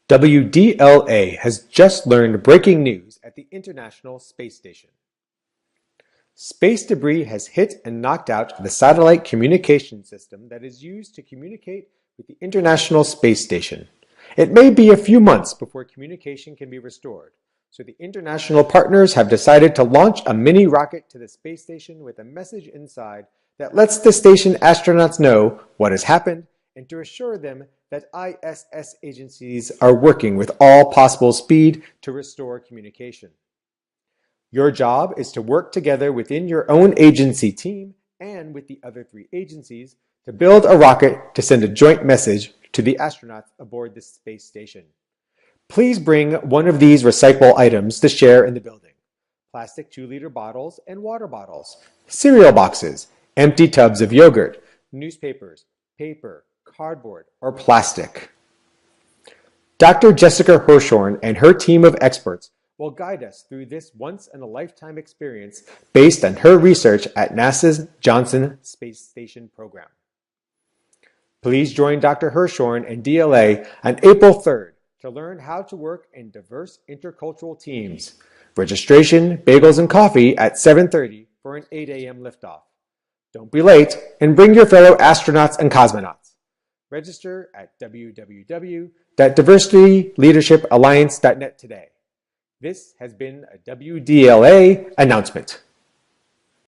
WDLA has just learned breaking news at the International Space Station. Space debris has hit and knocked out the satellite communication system that is used to communicate with the International Space Station. It may be a few months before communication can be restored, so the international partners have decided to launch a mini rocket to the space station with a message inside that lets the station astronauts know what has happened and to assure them that ISS agencies are working with all possible speed to restore communication. Your job is to work together within your own agency team and with the other 3 agencies to build a rocket to send a joint message to the astronauts aboard the space station. Please bring one of these recyclable items to share in the building: plastic 2-liter bottles and water bottles, cereal boxes, empty tubs of yogurt, newspapers, paper, cardboard, or plastic. Dr. Jessica Hirshorn and her team of experts will guide us through this once-in-a-lifetime experience based on her research at NASA's Johnson Space Station program. Please join Dr. Hirshorn and DLA on April 3rd to learn how to work in diverse intercultural teams. Registration, bagels, and coffee at 7:30 for an 8 a.m. liftoff. Don't be late and bring your fellow astronauts and cosmonauts. Register at www.diversityleadershipalliance.net today. This has been a WDLA announcement.